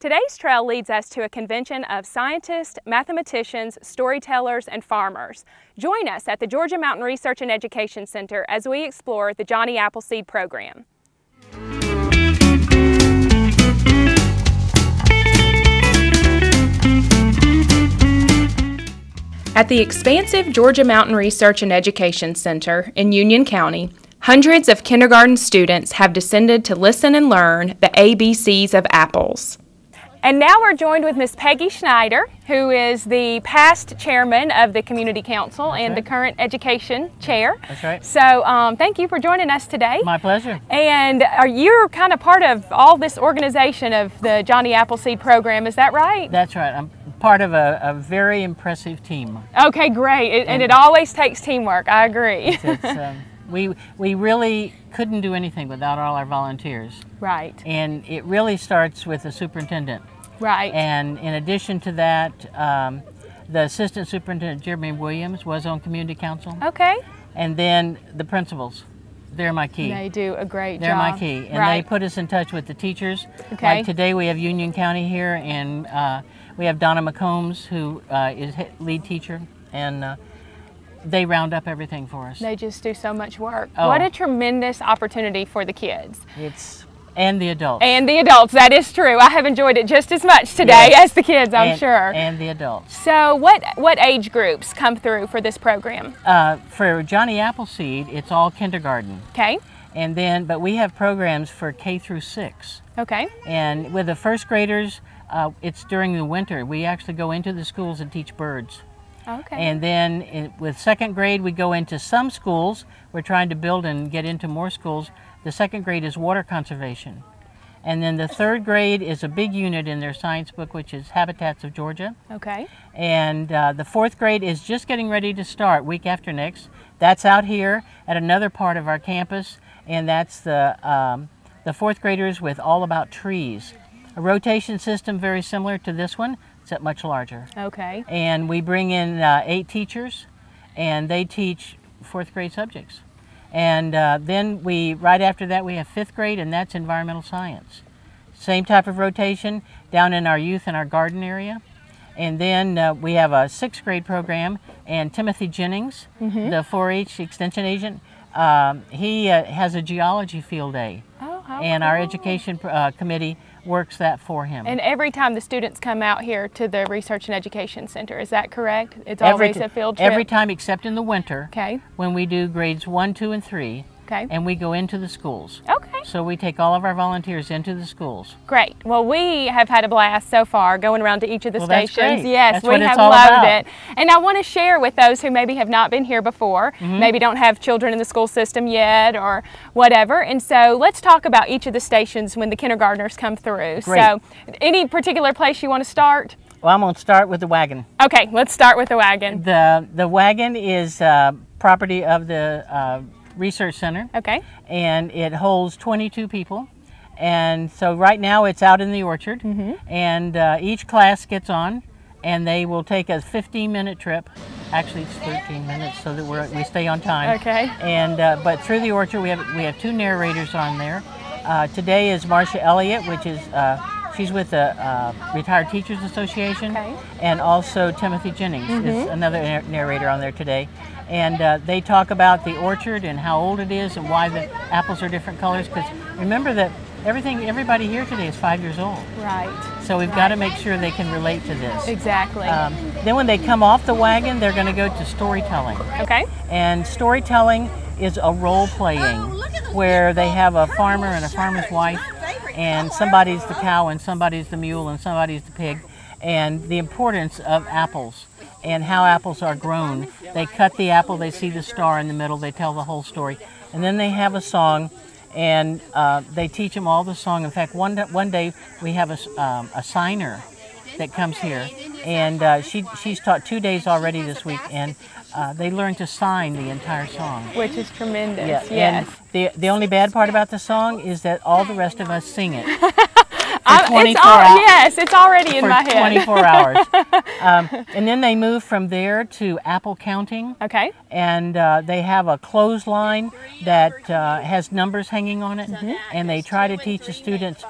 Today's trail leads us to a convention of scientists, mathematicians, storytellers, and farmers. Join us at the Georgia Mountain Research and Education Center as we explore the Johnny Appleseed program. At the expansive Georgia Mountain Research and Education Center in Union County, hundreds of kindergarten students have descended to listen and learn the ABCs of apples. And now we're joined with Miss Peggy Schneider, who is the past chairman of the Community Council and the current education chair. That's right. So thank you for joining us today. My pleasure. And you're kind of part of all this organization of the Johnny Appleseed program, is that right? That's right. I'm part of a very impressive team. Okay, great. And it always takes teamwork, I agree. We really couldn't do anything without all our volunteers. Right. And it really starts with the superintendent. Right. And in addition to that, the assistant superintendent, Jeremy Williams, was on community council. Okay. And then the principals, they're my key. They do a great job. They're my key. And they put us in touch with the teachers. Okay. Like today we have Union County here, and we have Donna McCombs, who is lead teacher, and they round up everything for us. They just do so much work. Oh. What a tremendous opportunity for the kids. And the adults. And the adults, that is true. I have enjoyed it just as much today as the kids, I'm sure. And the adults. So what age groups come through for this program? For Johnny Appleseed, it's all kindergarten. Okay. And then, but we have programs for K through 6. Okay. And with the first graders, it's during the winter. We actually go into the schools and teach birds. Okay. And then with second grade, we go into some schools. We're trying to build and get into more schools. The second grade is water conservation. And then the third grade is a big unit in their science book, which is Habitats of Georgia. Okay. And the fourth grade is just getting ready to start week after next. That's out here at another part of our campus, and that's the fourth graders with All About Trees. A rotation system very similar to this one, except much larger. Okay. And we bring in 8 teachers, and they teach fourth grade subjects. And then right after that, we have fifth grade, and that's environmental science. Same type of rotation down in our youth and our garden area. And then we have a sixth grade program, and Timothy Jennings, the 4-H extension agent, he has a geology field day. Oh, how and cool. Our education committee works that for him. And every time the students come out here to the Research and Education Center, is that correct? It's always a field trip? Every time except in the winter, okay, when we do grades 1, 2, and 3, okay, and we go into the schools. Okay. So we take all of our volunteers into the schools. Great. Well, we have had a blast so far going around to each of the stations. That's great. Yes, that's we have loved it. And I want to share with those who maybe have not been here before, maybe don't have children in the school system yet or whatever. And so let's talk about each of the stations when the kindergartners come through. Great. So any particular place you want to start? Well, I'm going to start with the wagon. Okay, let's start with the wagon. The wagon is property of the Research Center. Okay. And it holds 22 people. And so right now it's out in the orchard. And each class gets on, and they will take a 15-minute trip. Actually, it's 13 minutes so that we stay on time. Okay. And but through the orchard, we have 2 narrators on there. Today is Marcia Elliott, which is she's with the Retired Teachers Association. Okay. And also Timothy Jennings is another narrator on there today. And they talk about the orchard and how old it is and why the apples are different colors. Because remember that everybody here today is 5 years old. Right. So we've got to make sure they can relate to this. Exactly. Then when they come off the wagon, they're going to go to storytelling. Okay. And storytelling is a role playing where they have a farmer and a farmer's wife, and somebody's the cow and somebody's the mule and somebody's the pig, and the importance of apples and how apples are grown. They cut the apple, they see the star in the middle, they tell the whole story, and then they have a song, and they teach them all the song. In fact, one day we have a signer that comes here, and she's taught 2 days already this week, and they learn to sign the entire song. Which is tremendous, Yeah. yes. And the only bad part about the song is that all the rest of us sing it. Yes, it's already in my head. 24 hours. And then they move from there to apple counting. Okay. And they have a clothesline that has numbers hanging on it. And they try to teach the students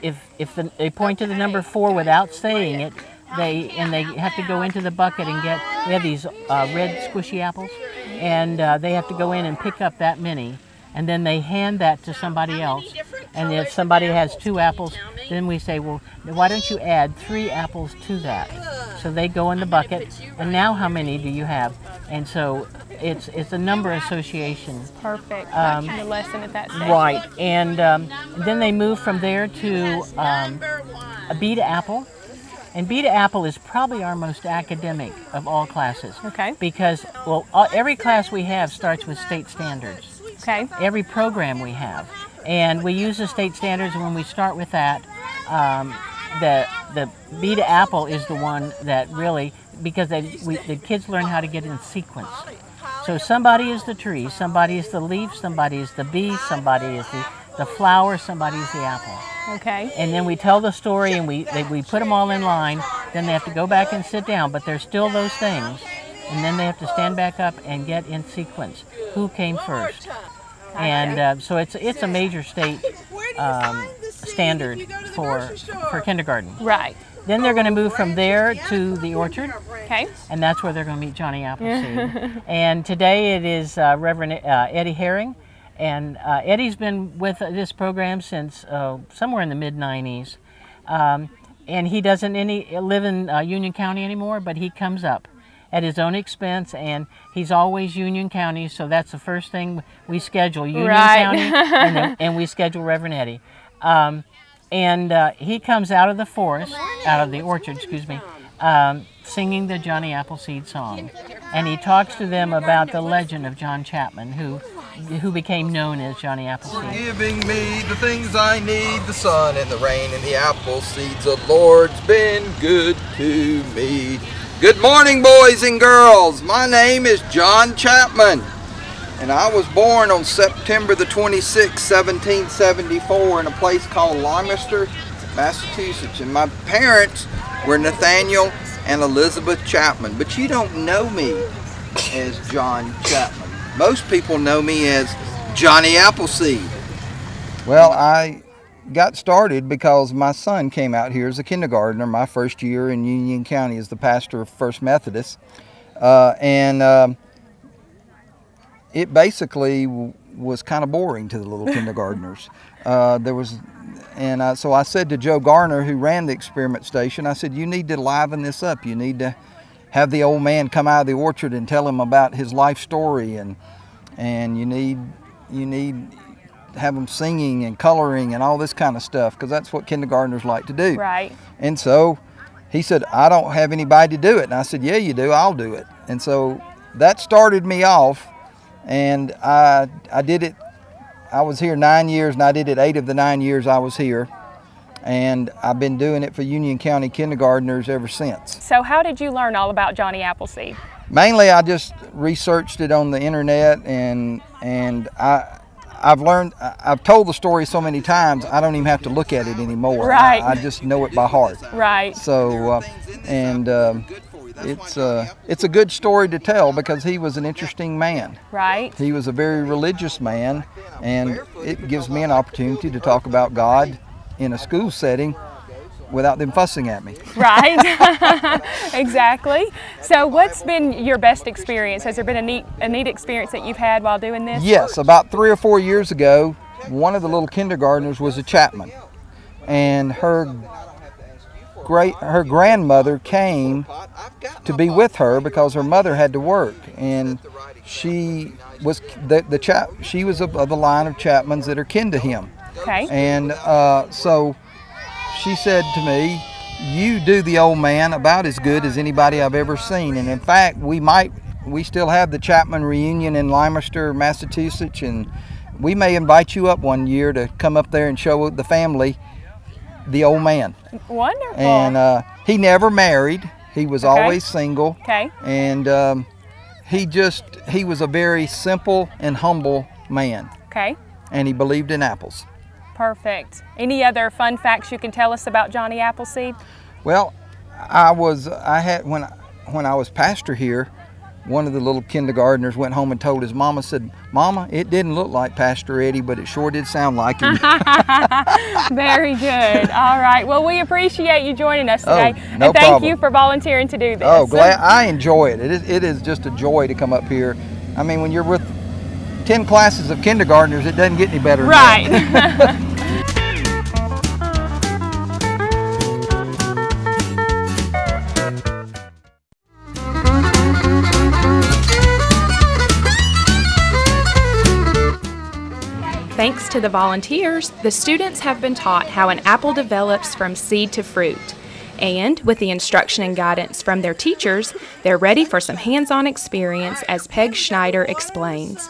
if they point to the number 4 without saying it, they have to go into the bucket and get. We have these red squishy apples, and they have to go in and pick up that many, and then they hand that to somebody else. And if somebody has 2 apples, then we say, well, why don't you add 3 apples to that? So they go in the bucket, and now how many do you have? And so it's a number association. Perfect. The lesson at that stage. Right, and then they move from there to a beta apple. And beta apple is probably our most academic of all classes. Okay. Because, well, every class we have starts with state standards. Okay. Every program we have. And we use the state standards, and when we start with that, the beta apple is the one that really, because the kids learn how to get in sequence. So somebody is the tree, somebody is the leaf, somebody is the bee, somebody is the flower, somebody is the apple. Okay. And then we tell the story, and we put them all in line. Then they have to go back and sit down, but there's still those things. And then they have to stand back up and get in sequence. Who came first? And so it's a major state standard for kindergarten. Right. Then they're going to move from there to the orchard. Okay. And that's where they're going to meet Johnny Appleseed. And today it is Reverend Eddie Herring. And Eddie's been with this program since somewhere in the mid-90s. And he doesn't live in Union County anymore, but he comes up at his own expense, and he's always Union County, so that's the first thing we schedule, Union County, and we schedule Reverend Eddie. And he comes out of the forest, out of the orchard, excuse me, singing the Johnny Appleseed song. And he talks to them about the legend of John Chapman, who became known as Johnny Appleseed. Giving me the things I need, the sun and the rain and the apple seeds. The Lord's been good to me. Good morning, boys and girls. My name is John Chapman, and I was born on September the 26th, 1774 in a place called Leominster, Massachusetts. And my parents were Nathaniel and Elizabeth Chapman, but you don't know me as John Chapman. Most people know me as Johnny Appleseed. Well, I got started because my son came out here as a kindergartner my first year in Union County as the pastor of First Methodist. It basically was kind of boring to the little kindergartners. So I said to Joe Garner, who ran the experiment station, I said, you need to liven this up. You need to have the old man come out of the orchard and tell him about his life story, and you need have them singing and coloring and all this kind of stuff, because that's what kindergartners like to do. Right. And so he said, I don't have anybody to do it. And I said, yeah, you do. I'll do it. And so that started me off, and I did it. I was here 9 years, and I did it 8 of the 9 years I was here. And I've been doing it for Union County kindergartners ever since. So how did you learn all about Johnny Appleseed? Mainly I just researched it on the internet, and I've told the story so many times I don't even have to look at it anymore. Right. I just know it by heart. Right. So it's a good story to tell because he was an interesting man. Right. He was a very religious man, and it gives me an opportunity to talk about God in a school setting without them fussing at me. Right. Exactly. So what's been your best experience? Has there been a neat experience that you've had while doing this? Yes, about 3 or 4 years ago, one of the little kindergartners was a Chapman, and her grandmother came to be with her because her mother had to work, and she was she was of the line of Chapmans that are kin to him. Okay. And so she said to me, you do the old man about as good as anybody I've ever seen. And in fact, we still have the Chapman reunion in Leominster, Massachusetts, and we may invite you up one year to come up there and show the family the old man. Wonderful. And he never married. He was always single. Okay. And he was a very simple and humble man. Okay. And he believed in apples. Perfect. Any other fun facts you can tell us about Johnny Appleseed? Well, when I was pastor here, one of the little kindergartners went home and told his mama, said, "Mama, it didn't look like Pastor Eddie, but it sure did sound like him." Very good. All right. Well, we appreciate you joining us today. No and thank problem. you for volunteering to do this. Oh, glad. I enjoy it. It is just a joy to come up here. I mean, when you're with 10 classes of kindergartners, it doesn't get any better than that. Right. Thanks to the volunteers, the students have been taught how an apple develops from seed to fruit. And with the instruction and guidance from their teachers, they're ready for some hands-on experience, as Peg Schneider explains.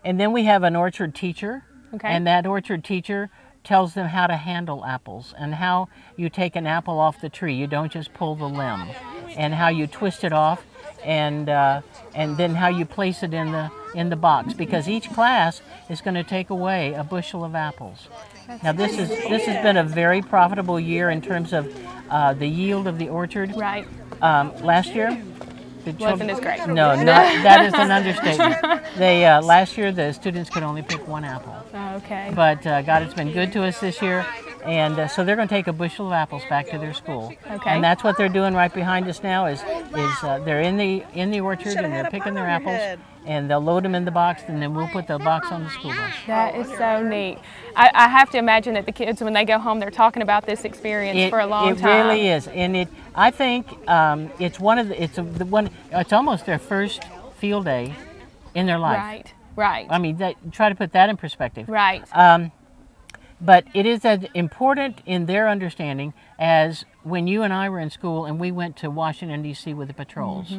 And then we have an orchard teacher, Okay. and that orchard teacher tells them how to handle apples and how you take an apple off the tree. You don't just pull the limb, and how you twist it off, and then how you place it in the box, because each class is going to take away a bushel of apples. Now this has been a very profitable year in terms of the yield of the orchard. Right. Last year, Wasn't as great. No, that is an understatement. They last year the students could only pick one apple. Okay. But God has been good to us this year, and so they're going to take a bushel of apples back to their school. Okay. And that's what they're doing right behind us now. Is they're in the orchard and they're picking their apples, and they'll load them in the box, and then we'll put the box on the school bus. That is so neat. I have to imagine that the kids, when they go home, they're talking about this experience for a long time. It really is, and I think it's almost their first field day in their life. Right. Right. I mean, try to put that in perspective. Right. But it is as important in their understanding as when you and I were in school and we went to Washington, D.C. with the patrols.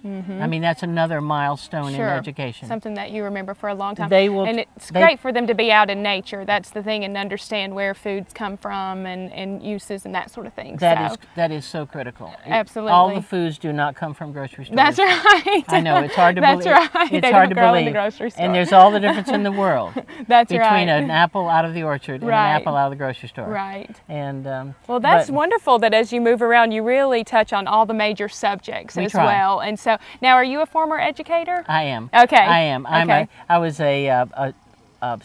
I mean, that's another milestone in education. Something that you remember for a long time. And it's great for them to be out in nature. That's the thing, and understand where foods come from and uses and that sort of thing. That is so critical. Absolutely. All the foods do not come from grocery stores. That's right. I know, it's hard to believe. That's right. It's They hard don't to grow in believe. the grocery store. And there's all the difference in the world That's between right. an apple out of the orchard and Right. an apple out of the grocery store. Right. And Well, that's but wonderful that as you move around, you really touch on all the major subjects We as try. well. And so, now, are you a former educator? I am. Okay. I am. Okay. I was a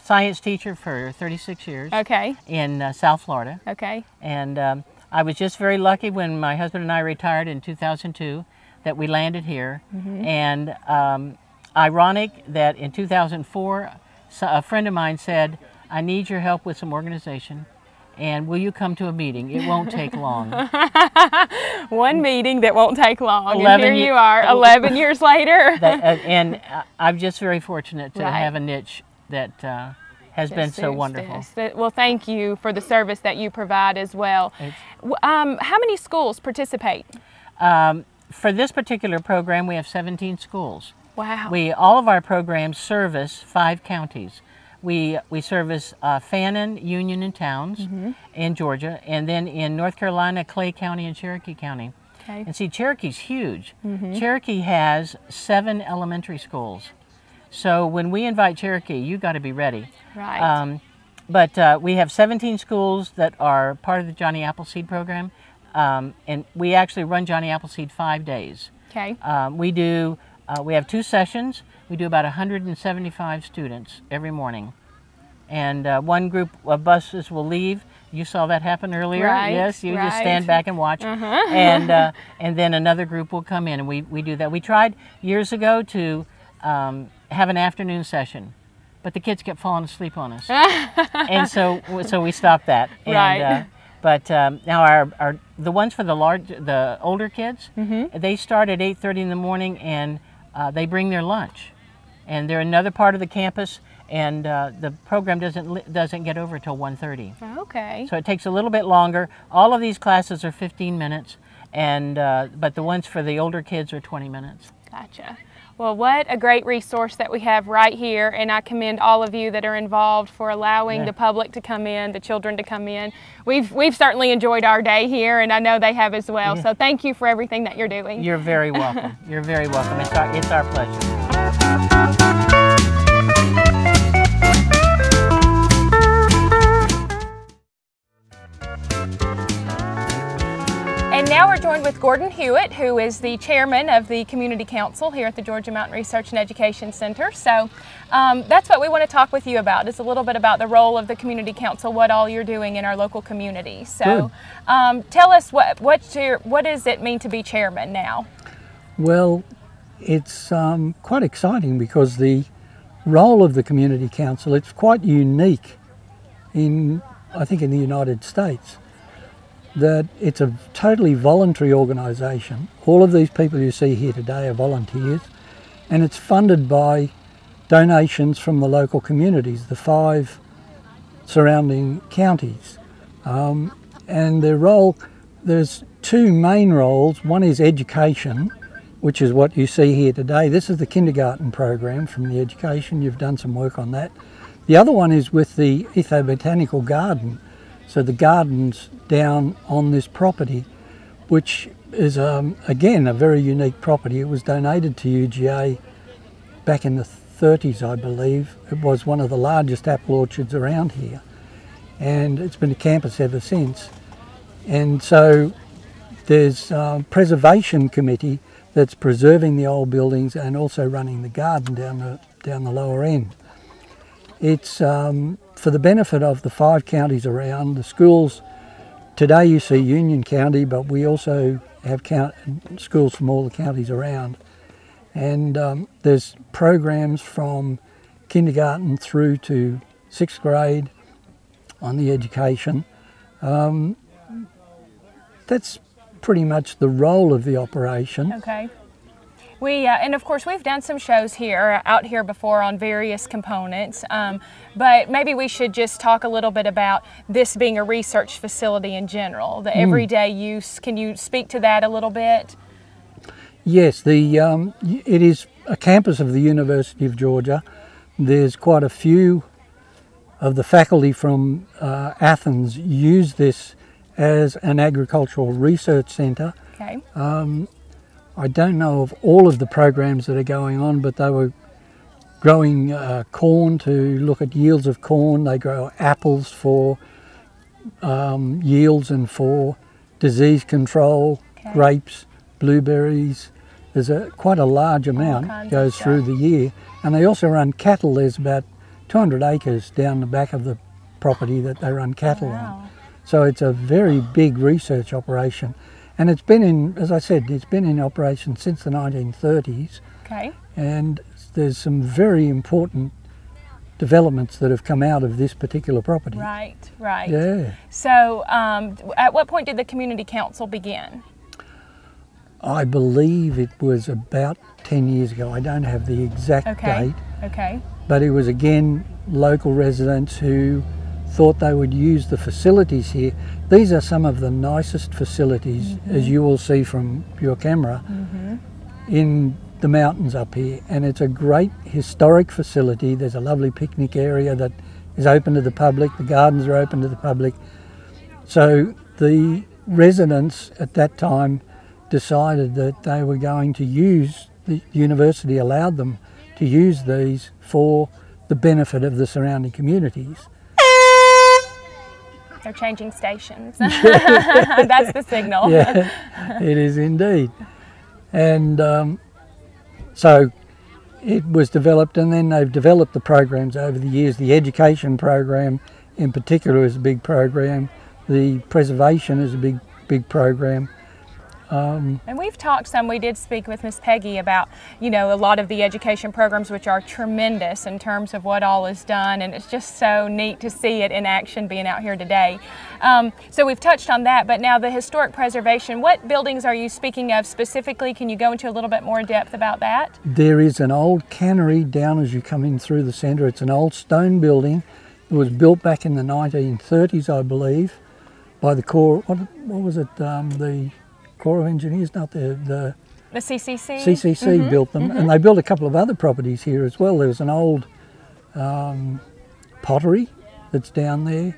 science teacher for 36 years Okay. in South Florida. Okay. And I was just very lucky when my husband and I retired in 2002 that we landed here. And ironic that in 2004, a friend of mine said, "I need your help with some organization. And will you come to a meeting? It won't take long." One meeting that won't take long. And 11 here you are, 11 years later. And I'm just very fortunate to Right. have a niche that has been so wonderful. Well, thank you for the service that you provide as well. How many schools participate? For this particular program, we have 17 schools. Wow. All of our programs service 5 counties. We service Fannin, Union, and Towns in Georgia, and then in North Carolina, Clay County and Cherokee County. Okay. And see, Cherokee's huge. Cherokee has 7 elementary schools. So when we invite Cherokee, you got to be ready. Right. But we have 17 schools that are part of the Johnny Appleseed program, and we actually run Johnny Appleseed 5 days. Okay. We have 2 sessions. We do about 175 students every morning. And one group of buses will leave. You saw that happen earlier. Right, Yes, you just right. stand back and watch. And then another group will come in, and we do that. We tried years ago to have an afternoon session, but the kids kept falling asleep on us. And so we stopped that. And, Right. But now the ones for the older kids, they start at 8:30 in the morning, and they bring their lunch. And they're another part of the campus, and the program doesn't get over till 1:30. Okay. So it takes a little bit longer. All of these classes are 15 minutes, and but the ones for the older kids are 20 minutes. Gotcha. Well, what a great resource that we have right here, and I commend all of you that are involved for allowing the public to come in, the children to come in. We've certainly enjoyed our day here, and I know they have as well. So thank you for everything that you're doing. You're very welcome. You're very welcome. It's our pleasure. And now we're joined with Gordon Hewitt, who is the chairman of the Community Council here at the Georgia Mountain Research and Education Center. So that's what we want to talk with you about, is a little bit about the role of the Community Council, what all you're doing in our local community. So tell us, what does it mean to be chairman now? Well, it's quite exciting because the role of the Community Council, it's quite unique I think in the United States, that it's a totally voluntary organisation. All of these people you see here today are volunteers, and it's funded by donations from the local communities, the 5 surrounding counties. And their role, there's 2 main roles. One is education, which is what you see here today. This is the kindergarten program from the education. You've done some work on that. The other one is with the Ethobotanical Garden. So the gardens down on this property, which is again a very unique property. It was donated to UGA back in the 30s, I believe. It was one of the largest apple orchards around here, and it's been a campus ever since. And so there's a preservation committee that's preserving the old buildings and also running the garden down the lower end. It's for the benefit of the 5 counties around. The schools, today you see Union County, but we also have schools from all the counties around. And there's programs from kindergarten through to 6th grade on the education. That's pretty much the role of the operation. Okay. And of course we've done some shows out here before on various components, but maybe we should just talk a little bit about this being a research facility in general, the everyday use. Can you speak to that a little bit? Yes, it is a campus of the University of Georgia. There's quite a few of the faculty from Athens use this as an agricultural research centre. Okay. I don't know of all of the programs that are going on, but they were growing corn to look at yields of corn. They grow apples for yields and for disease control, grapes, blueberries. There's quite a large amount goes through the year. And they also run cattle. There's about 200 acres down the back of the property that they run cattle on. So it's a very big research operation. And it's been as I said, it's been in operation since the 1930s. Okay. And there's some very important developments that have come out of this particular property. Right, right. Yeah. So at what point did the Community Council begin? I believe it was about 10 years ago. I don't have the exact date. Okay. But it was again local residents who thought they would use the facilities here. These are some of the nicest facilities, as you will see from your camera, in the mountains up here. And it's a great historic facility. There's a lovely picnic area that is open to the public. The gardens are open to the public. So the residents at that time decided that they were going to use, the university allowed them to use these for the benefit of the surrounding communities. They're changing stations. That's the signal. Yeah, it is indeed. And so it was developed, and then they've developed the programs over the years. The education program in particular is a big program. The preservation is a big program. And we've talked some, we did speak with Miss Peggy about, a lot of the education programs, which are tremendous in terms of what all is done, and it's just so neat to see it in action being out here today. So we've touched on that, but now the historic preservation, what buildings are you speaking of specifically? Can you go into a little bit more depth about that? There is an old cannery down as you come in through the centre. It's an old stone building. It was built back in the 1930s, I believe, by the Corps, what was it, the Corps of Engineers, not the CCC? CCC built them, and they built a couple of other properties here as well. There was an old pottery that's down there.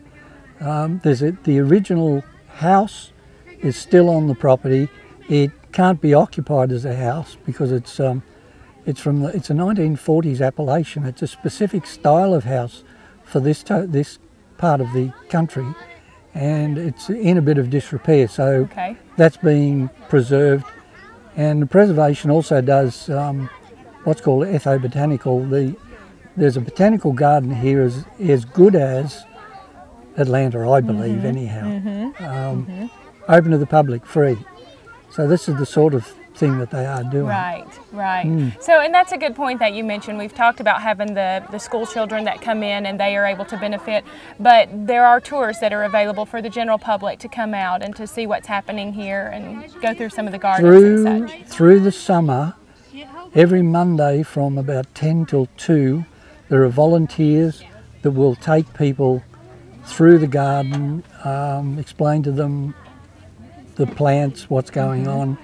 The original house is still on the property. It can't be occupied as a house because it's a 1940s appellation. It's a specific style of house for this part of the country, and it's in a bit of disrepair, so Okay. that's being preserved. And the preservation also does what's called ethnobotanical. There's a botanical garden here as good as Atlanta, I believe, anyhow. Open to the public, free. So this is the sort of thing that they are doing. Right, right. So, and that's a good point that you mentioned. We've talked about having the school children that come in and they are able to benefit, but there are tours that are available for the general public to come out and to see what's happening here and go through some of the gardens and such. Through the summer, every Monday from about 10 till 2, there are volunteers that will take people through the garden, explain to them the plants, what's going on.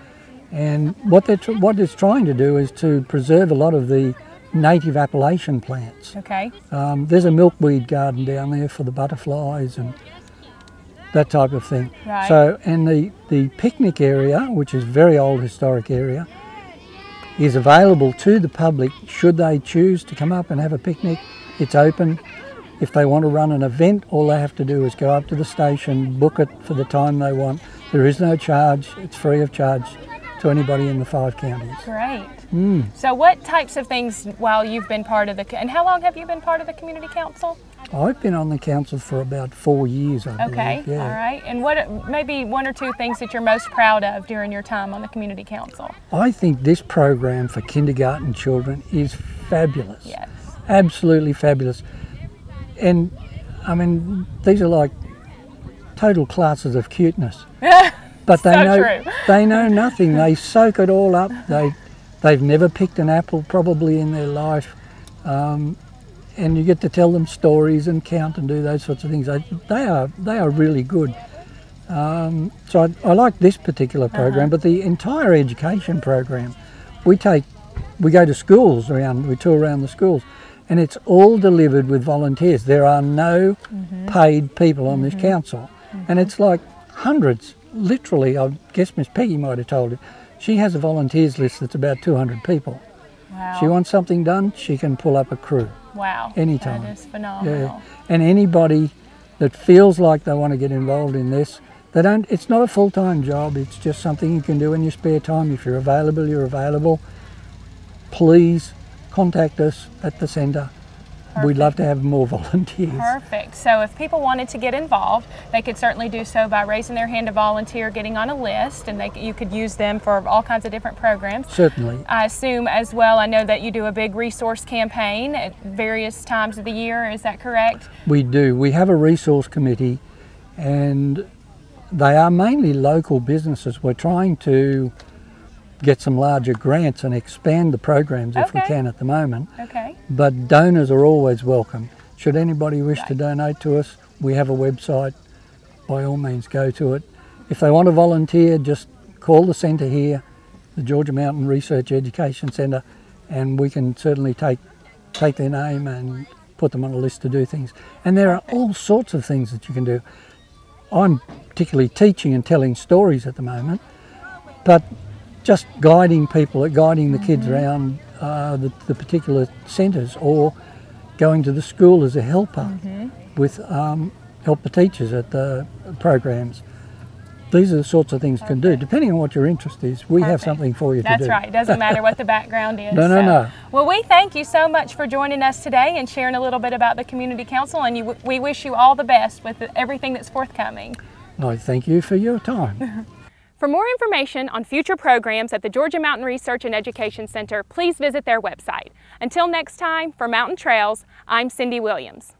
And what it's trying to do is to preserve a lot of the native Appalachian plants. Okay. There's a milkweed garden down there for the butterflies and that type of thing. Right. So, and the picnic area, which is a very old historic area, is available to the public should they choose to come up and have a picnic. It's open. If they want to run an event, all they have to do is go up to the station, book it for the time they want. There is no charge. It's free of charge to anybody in the 5 counties. Great. So what types of things while you've been part of and how long have you been part of the community council? I've been on the council for about 4 years, I Okay, believe. Yeah. all right. And what maybe 1 or 2 things that you're most proud of during your time on the community council? I think this program for kindergarten children is fabulous. Yes. Absolutely fabulous. And I mean, these are like total classes of cuteness. But they True. know nothing. They soak it all up. They've never picked an apple probably in their life. And you get to tell them stories and count and do those sorts of things. They are really good. So I like this particular program, but the entire education program, we go to schools we tour around the schools, and it's all delivered with volunteers. There are no paid people on this council, and it's like hundreds. Literally, I guess Miss Peggy might have told you, she has a volunteers list that's about 200 people. Wow. She wants something done, she can pull up a crew. Wow. Anytime. That is phenomenal. Yeah. And anybody that feels like they want to get involved in this, it's not a full-time job, it's just something you can do in your spare time. If you're available, you're available. Please contact us at the centre. We'd love to have more volunteers. Perfect. So if people wanted to get involved, they could certainly do so by raising their hand to volunteer, getting on a list, and you could use them for all kinds of different programs. Certainly. I assume as well, I know that you do a big resource campaign at various times of the year, is that correct? We do. We have a resource committee, and they are mainly local businesses. We're trying to get some larger grants and expand the programs if we can at the moment. Okay. But donors are always welcome. Should anybody wish to donate to us, we have a website. By all means, go to it. If they want to volunteer, just call the centre here, the Georgia Mountain Research Education Centre, and we can certainly take their name and put them on a list to do things. And there are all sorts of things that you can do. I'm particularly teaching and telling stories at the moment, but just guiding the kids around the particular centres, or going to the school as a helper with help the teachers at the programs. These are the sorts of things you can do. Depending on what your interest is, we have something for you to do. That's right. It doesn't matter what the background is. No. Well, we thank you so much for joining us today and sharing a little bit about the Community Council, and we wish you all the best with everything that's forthcoming. I thank you for your time. For more information on future programs at the Georgia Mountain Research and Education Center, please visit their website. Until next time, for Mountain Trails, I'm Cindy Williams.